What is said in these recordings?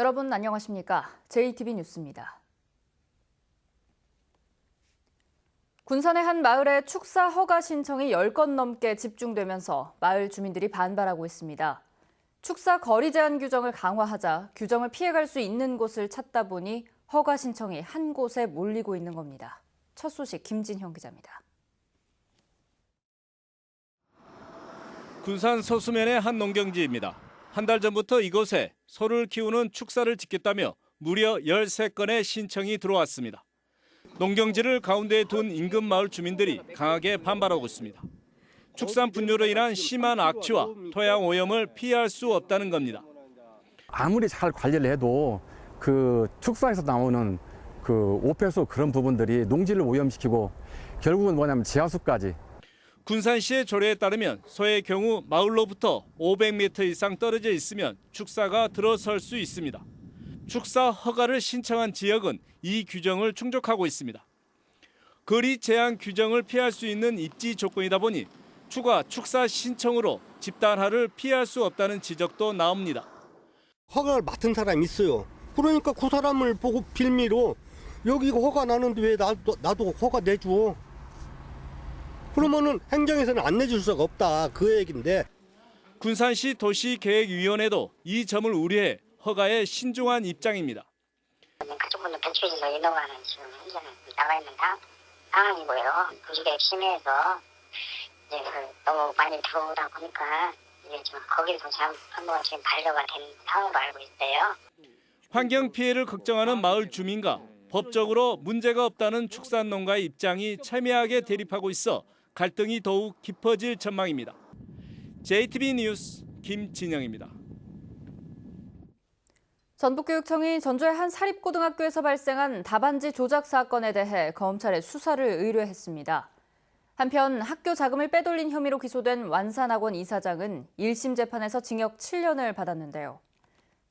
여러분 안녕하십니까? JTB 뉴스입니다. 군산의 한 마을에 축사 허가 신청이 10건 넘게 집중되면서 마을 주민들이 반발하고 있습니다. 축사 거리 제한 규정을 강화하자 규정을 피해갈 수 있는 곳을 찾다 보니 허가 신청이 한 곳에 몰리고 있는 겁니다. 첫 소식 김진형 기자입니다. 군산 서수면의 한 농경지입니다. 한 달 전부터 이곳에 소를 키우는 축사를 짓겠다며 무려 13건의 신청이 들어왔습니다. 농경지를 가운데에 둔 인근 마을 주민들이 강하게 반발하고 있습니다. 축산 분뇨로 인한 심한 악취와 토양 오염을 피할 수 없다는 겁니다. 아무리 잘 관리를 해도 그 축사에서 나오는 그 오폐수 그런 부분들이 농지를 오염시키고 결국은 뭐냐면 지하수까지. 군산시의 조례에 따르면 소의 경우 마을로부터 500m 이상 떨어져 있으면 축사가 들어설 수 있습니다. 축사 허가를 신청한 지역은 이 규정을 충족하고 있습니다. 거리 제한 규정을 피할 수 있는 입지 조건이다 보니 추가 축사 신청으로 집단화를 피할 수 없다는 지적도 나옵니다. 허가를 맡은 사람이 있어요. 그러니까 그 사람을 보고 빌미로 여기 허가 나는데 왜 나도 허가 내줘. 그러면은 행정에서는 안 내줄 수가 없다 그 얘기인데. 군산시 도시계획위원회도 이 점을 우려해 허가에 신중한 입장입니다. 가족분들 배출해서 인허가는 지금 현재는 나가 있는 상황이고요. 그게 심해서 이제 너무 많이 들어오다 보니까 이제 지금 거기서 한번 지금 반려가 된 상황으로 알고 있어요. 환경 피해를 걱정하는 마을 주민과 법적으로 문제가 없다는 축산농가의 입장이 첨예하게 대립하고 있어 갈등이 더욱 깊어질 전망입니다. JTB 뉴스 김진영입니다. 전북교육청이 전주의 한 사립고등학교에서 발생한 답안지 조작 사건에 대해 검찰에 수사를 의뢰했습니다. 한편 학교 자금을 빼돌린 혐의로 기소된 완산학원 이사장은 1심 재판에서 징역 7년을 받았는데요.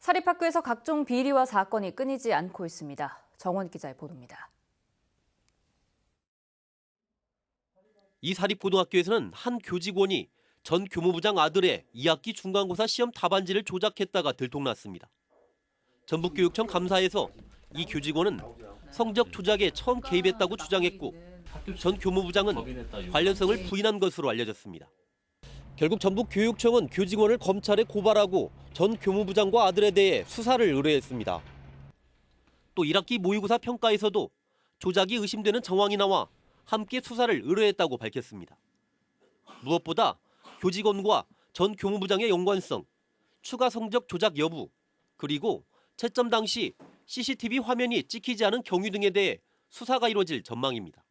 사립학교에서 각종 비리와 사건이 끊이지 않고 있습니다. 정원 기자의 보도입니다. 이 사립고등학교에서는 한 교직원이 전 교무부장 아들의 2학기 중간고사 시험 답안지를 조작했다가 들통났습니다. 전북교육청 감사에서 이 교직원은 성적 조작에 처음 개입했다고 주장했고 전 교무부장은 관련성을 부인한 것으로 알려졌습니다. 결국 전북교육청은 교직원을 검찰에 고발하고 전 교무부장과 아들에 대해 수사를 의뢰했습니다. 또 1학기 모의고사 평가에서도 조작이 의심되는 정황이 나와 함께 수사를 의뢰했다고 밝혔습니다. 무엇보다 교직원과 전 교무부장의 연관성, 추가 성적 조작 여부, 그리고 채점 당시 CCTV 화면이 찍히지 않은 경위 등에 대해 수사가 이루어질 전망입니다.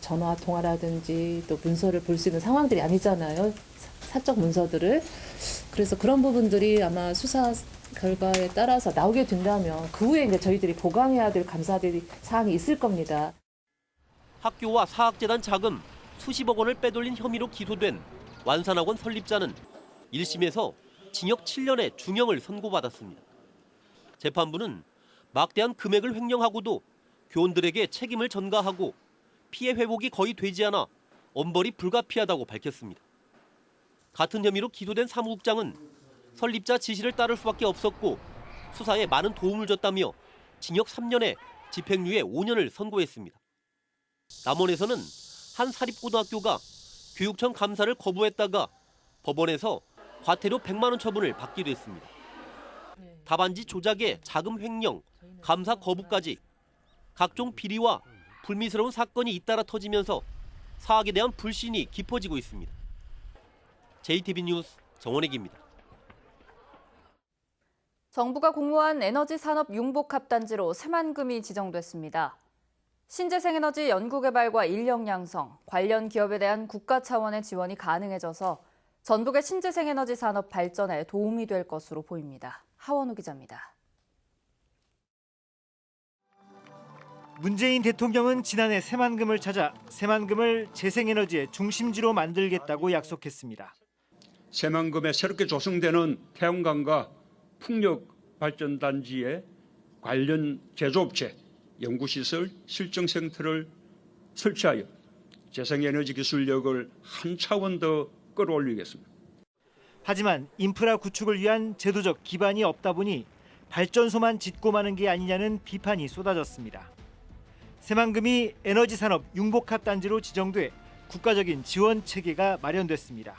전화 통화라든지 또 문서를 볼 수 있는 상황들이 아니잖아요. 사적 문서들을. 그래서 그런 부분들이 아마 수사 결과에 따라서 나오게 된다면 그 후에 이제 저희들이 보강해야 될 감사들이 사항이 있을 겁니다. 학교와 사학재단 자금 수십억 원을 빼돌린 혐의로 기소된 완산학원 설립자는 1심에서 징역 7년의 중형을 선고받았습니다. 재판부는 막대한 금액을 횡령하고도 교원들에게 책임을 전가하고 피해 회복이 거의 되지 않아 엄벌이 불가피하다고 밝혔습니다. 같은 혐의로 기소된 사무국장은 설립자 지시를 따를 수밖에 없었고 수사에 많은 도움을 줬다며 징역 3년에 집행유예 5년을 선고했습니다. 남원에서는 한 사립고등학교가 교육청 감사를 거부했다가 법원에서 과태료 100만 원 처분을 받기도 했습니다. 답안지 조작에 자금 횡령, 감사 거부까지 각종 비리와 불미스러운 사건이 잇따라 터지면서 사학에 대한 불신이 깊어지고 있습니다. JTB 뉴스 정원익입니다. 정부가 공모한 에너지 산업 융복합단지로 새만금이 지정됐습니다. 신재생에너지 연구개발과 인력 양성, 관련 기업에 대한 국가 차원의 지원이 가능해져서 전북의 신재생에너지 산업 발전에 도움이 될 것으로 보입니다. 하원우 기자입니다. 문재인 대통령은 지난해 새만금을 찾아 새만금을 재생에너지의 중심지로 만들겠다고 약속했습니다. 새만금에 새롭게 조성되는 태양광과 풍력발전단지의 관련 제조업체, 연구시설, 실증센터를 설치하여 재생에너지 기술력을 한 차원 더 끌어올리겠습니다. 하지만 인프라 구축을 위한 제도적 기반이 없다 보니 발전소만 짓고 마는 게 아니냐는 비판이 쏟아졌습니다. 새만금이 에너지산업 융복합단지로 지정돼 국가적인 지원 체계가 마련됐습니다.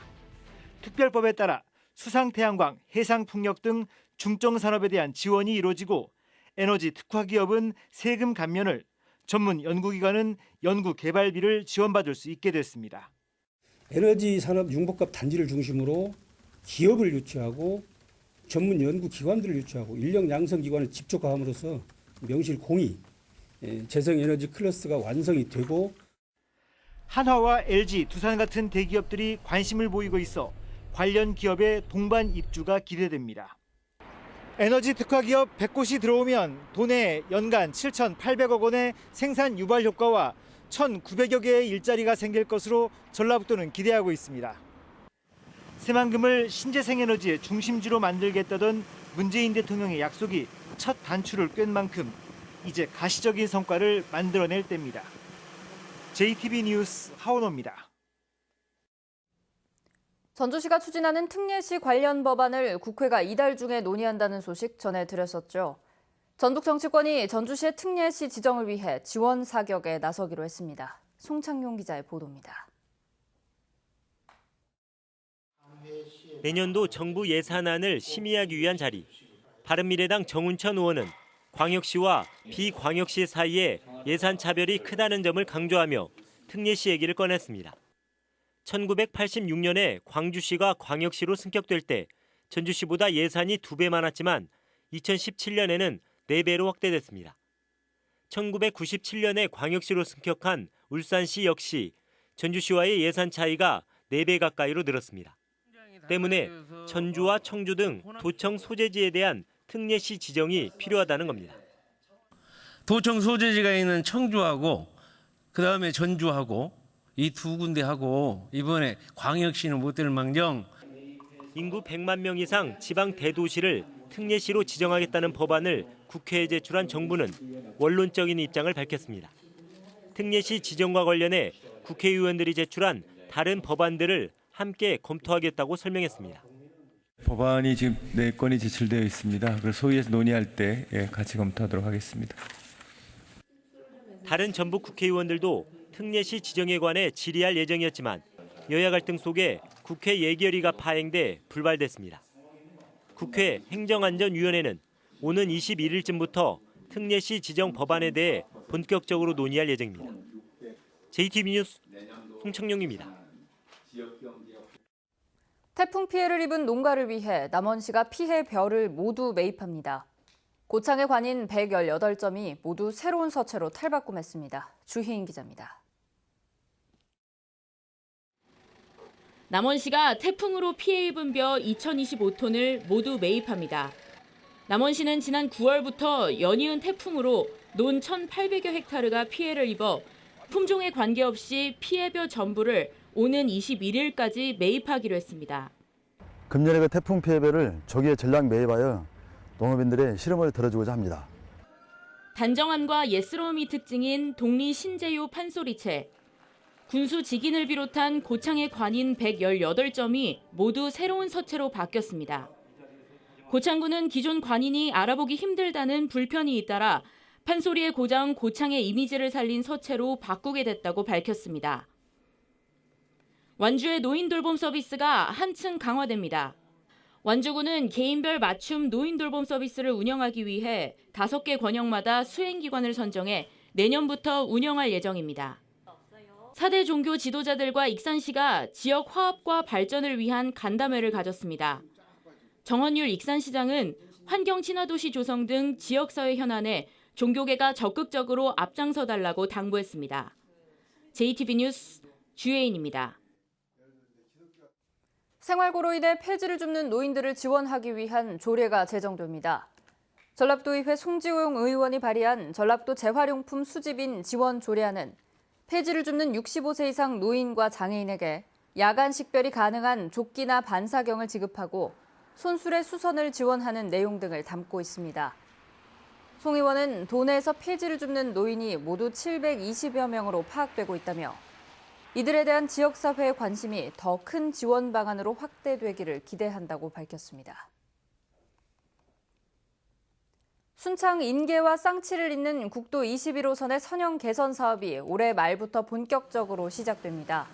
특별법에 따라 수상태양광, 해상풍력 등 중점산업에 대한 지원이 이루어지고 에너지 특화기업은 세금 감면을, 전문 연구기관은 연구개발비를 지원받을 수 있게 됐습니다. 에너지 산업 융복합 단지를 중심으로 기업을 유치하고 전문 연구기관들을 유치하고 인력 양성기관을 집중화함으로써 명실공히 재생에너지 클러스터가 완성이 되고 한화와 LG, 두산 같은 대기업들이 관심을 보이고 있어 관련 기업의 동반 입주가 기대됩니다. 에너지 특화 기업 100곳이 들어오면 도내에 연간 7,800억 원의 생산 유발 효과와 1,900여 개의 일자리가 생길 것으로 전라북도는 기대하고 있습니다. 새만금을 신재생에너지의 중심지로 만들겠다던 문재인 대통령의 약속이 첫 단추를 꿰는 만큼 이제 가시적인 성과를 만들어낼 때입니다. JTB 뉴스 하원호입니다. 전주시가 추진하는 특례시 관련 법안을 국회가 이달 중에 논의한다는 소식 전해드렸었죠. 전북 정치권이 전주시의 특례시 지정을 위해 지원 사격에 나서기로 했습니다. 송창용 기자의 보도입니다. 내년도 정부 예산안을 심의하기 위한 자리. 바른미래당 정운천 의원은 광역시와 비광역시 사이에 예산 차별이 크다는 점을 강조하며 특례시 얘기를 꺼냈습니다. 1986년에 광주시가 광역시로 승격될 때 전주시보다 예산이 2배 많았지만 2017년에는 4배로 확대됐습니다. 1997년에 광역시로 승격한 울산시 역시 전주시와의 예산 차이가 4배 가까이로 늘었습니다. 때문에 전주와 청주 등 도청 소재지에 대한 특례시 지정이 필요하다는 겁니다. 도청 소재지가 있는 청주하고 그다음에 전주하고 이 두 군데하고 이번에 광역시는 못 될 망정 인구 100만 명 이상 지방 대도시를 특례시로 지정하겠다는 법안을 국회에 제출한 정부는 원론적인 입장을 밝혔습니다. 특례시 지정과 관련해 국회의원들이 제출한 다른 법안들을 함께 검토하겠다고 설명했습니다. 법안이 지금 4건이 제출되어 있습니다. 그래서 소위에서 논의할 때 같이 검토하도록 하겠습니다. 다른 전북 국회의원들도 특례시 지정에 관해 질의할 예정이었지만 여야 갈등 속에 국회 예결위가 파행돼 불발됐습니다. 국회 행정안전위원회는 오는 21일쯤부터 특례시 지정 법안에 대해 본격적으로 논의할 예정입니다. JTB 뉴스 송창용입니다. 태풍 피해를 입은 농가를 위해 남원시가 피해 벼를 모두 매입합니다. 고창에 관인 118점이 모두 새로운 서체로 탈바꿈했습니다. 주희인 기자입니다. 남원시가 태풍으로 피해 입은 벼 2025톤을 모두 매입합니다. 남원시는 지난 9월부터 연이은 태풍으로 논 1,800여 헥타르가 피해를 입어 품종에 관계없이 피해벼 전부를 오는 21일까지 매입하기로 했습니다. 금년에 그 태풍 피해벼를 조기에 전량 매입하여 농업인들의 시름을 덜어주고자 합니다. 단정함과 예스러움이 특징인 독리 신재요 판소리채, 군수 직인을 비롯한 고창에 관인 118점이 모두 새로운 서체로 바뀌었습니다. 고창군은 기존 관인이 알아보기 힘들다는 불편이 잇따라 판소리의 고장 고창의 이미지를 살린 서체로 바꾸게 됐다고 밝혔습니다. 완주의 노인 돌봄 서비스가 한층 강화됩니다. 완주군은 개인별 맞춤 노인 돌봄 서비스를 운영하기 위해 5개 권역마다 수행기관을 선정해 내년부터 운영할 예정입니다. 4대 종교 지도자들과 익산시가 지역 화합과 발전을 위한 간담회를 가졌습니다. 정헌율 익산시장은 환경 친화도시 조성 등 지역사회 현안에 종교계가 적극적으로 앞장서달라고 당부했습니다. JTB 뉴스 주혜인입니다. 생활고로 인해 폐지를 줍는 노인들을 지원하기 위한 조례가 제정됩니다. 전라북도의회 송지용 의원이 발의한 전라북도 재활용품 수집인 지원 조례안은 폐지를 줍는 65세 이상 노인과 장애인에게 야간 식별이 가능한 조끼나 반사경을 지급하고 손수레 수선을 지원하는 내용 등을 담고 있습니다. 송 의원은 도내에서 폐지를 줍는 노인이 모두 720여 명으로 파악되고 있다며 이들에 대한 지역사회의 관심이 더 큰 지원 방안으로 확대되기를 기대한다고 밝혔습니다. 순창 인계와 쌍치를 잇는 국도 21호선의 선형 개선 사업이 올해 말부터 본격적으로 시작됩니다.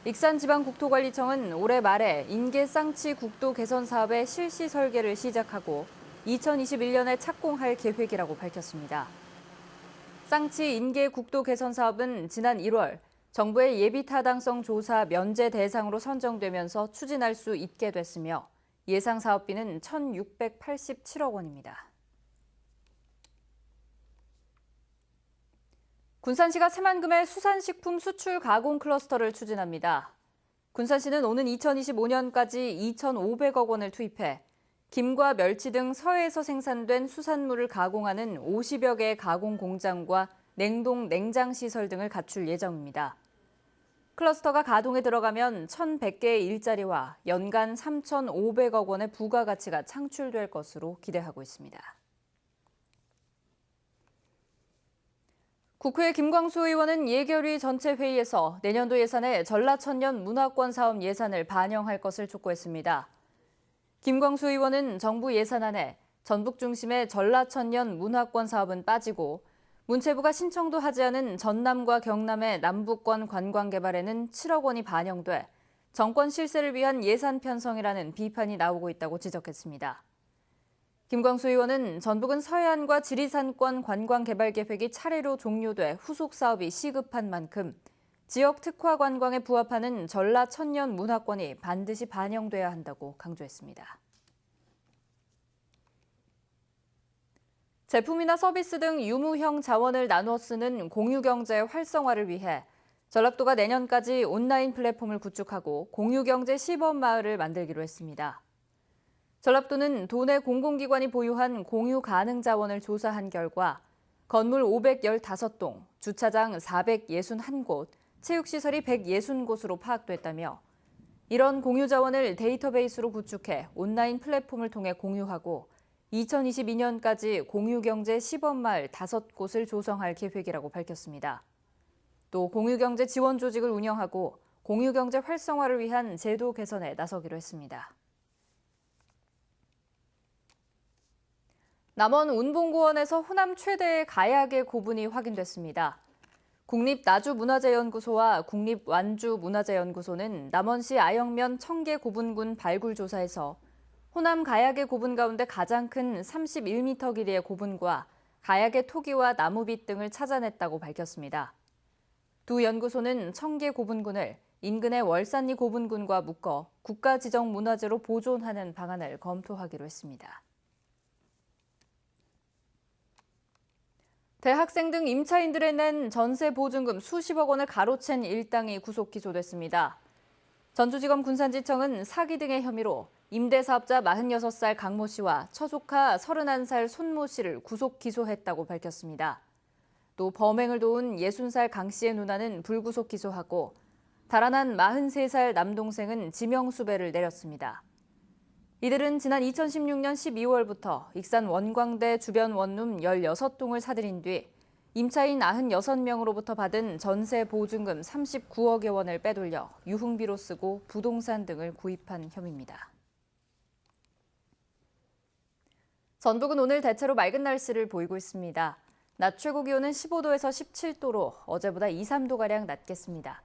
익산지방국토관리청은 올해 말에 인계 쌍치 국도 개선 사업의 실시 설계를 시작하고 2021년에 착공할 계획이라고 밝혔습니다. 쌍치 인계 국도 개선 사업은 지난 1월 정부의 예비 타당성 조사 면제 대상으로 선정되면서 추진할 수 있게 됐으며 예상 사업비는 1,687억 원입니다. 군산시가 새만금의 수산식품 수출 가공 클러스터를 추진합니다. 군산시는 오는 2025년까지 2,500억 원을 투입해 김과 멸치 등 서해에서 생산된 수산물을 가공하는 50여 개의 가공 공장과 냉동 냉장 시설 등을 갖출 예정입니다. 클러스터가 가동에 들어가면 1,100개의 일자리와 연간 3,500억 원의 부가가치가 창출될 것으로 기대하고 있습니다. 국회 김광수 의원은 예결위 전체 회의에서 내년도 예산에 전라천년 문화권 사업 예산을 반영할 것을 촉구했습니다. 김광수 의원은 정부 예산안에 전북 중심의 전라천년 문화권 사업은 빠지고 문체부가 신청도 하지 않은 전남과 경남의 남부권 관광 개발에는 7억 원이 반영돼 정권 실세를 위한 예산 편성이라는 비판이 나오고 있다고 지적했습니다. 김광수 의원은 전북은 서해안과 지리산권 관광개발 계획이 차례로 종료돼 후속 사업이 시급한 만큼 지역 특화 관광에 부합하는 전라 천년 문화권이 반드시 반영돼야 한다고 강조했습니다. 제품이나 서비스 등 유무형 자원을 나눠 쓰는 공유경제 활성화를 위해 전라도가 내년까지 온라인 플랫폼을 구축하고 공유경제 시범마을을 만들기로 했습니다. 전라도는 도내 공공기관이 보유한 공유 가능 자원을 조사한 결과 건물 515동, 주차장 461곳, 체육시설이 160곳으로 파악됐다며 이런 공유 자원을 데이터베이스로 구축해 온라인 플랫폼을 통해 공유하고 2022년까지 공유경제 시범마을 5곳을 조성할 계획이라고 밝혔습니다. 또 공유경제 지원 조직을 운영하고 공유경제 활성화를 위한 제도 개선에 나서기로 했습니다. 남원 운봉고원에서 호남 최대의 가야계 고분이 확인됐습니다. 국립나주문화재연구소와 국립완주문화재연구소는 남원시 아영면 청계 고분군 발굴 조사에서 호남 가야계 고분 가운데 가장 큰 31m 길이의 고분과 가야계 토기와 나무빛 등을 찾아냈다고 밝혔습니다. 두 연구소는 청계 고분군을 인근의 월산리 고분군과 묶어 국가지정문화재로 보존하는 방안을 검토하기로 했습니다. 대학생 등 임차인들에 낸 전세 보증금 수십억 원을 가로챈 일당이 구속 기소됐습니다. 전주지검 군산지청은 사기 등의 혐의로 임대사업자 46살 강모 씨와 처조카 31살 손모 씨를 구속 기소했다고 밝혔습니다. 또 범행을 도운 60살 강 씨의 누나는 불구속 기소하고 달아난 43살 남동생은 지명수배를 내렸습니다. 이들은 지난 2016년 12월부터 익산 원광대 주변 원룸 16동을 사들인 뒤 임차인 96명으로부터 받은 전세 보증금 39억여 원을 빼돌려 유흥비로 쓰고 부동산 등을 구입한 혐의입니다. 전북은 오늘 대체로 맑은 날씨를 보이고 있습니다. 낮 최고 기온은 15도에서 17도로 어제보다 2, 3도가량 낮겠습니다.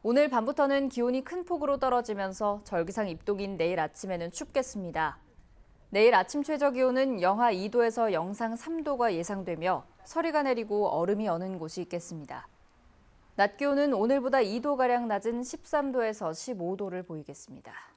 오늘 밤부터는 기온이 큰 폭으로 떨어지면서 절기상 입동인 내일 아침에는 춥겠습니다. 내일 아침 최저 기온은 영하 2도에서 영상 3도가 예상되며 서리가 내리고 얼음이 어는 곳이 있겠습니다. 낮 기온은 오늘보다 2도가량 낮은 13도에서 15도를 보이겠습니다.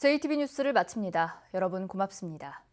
JTB 뉴스를 마칩니다. 여러분 고맙습니다.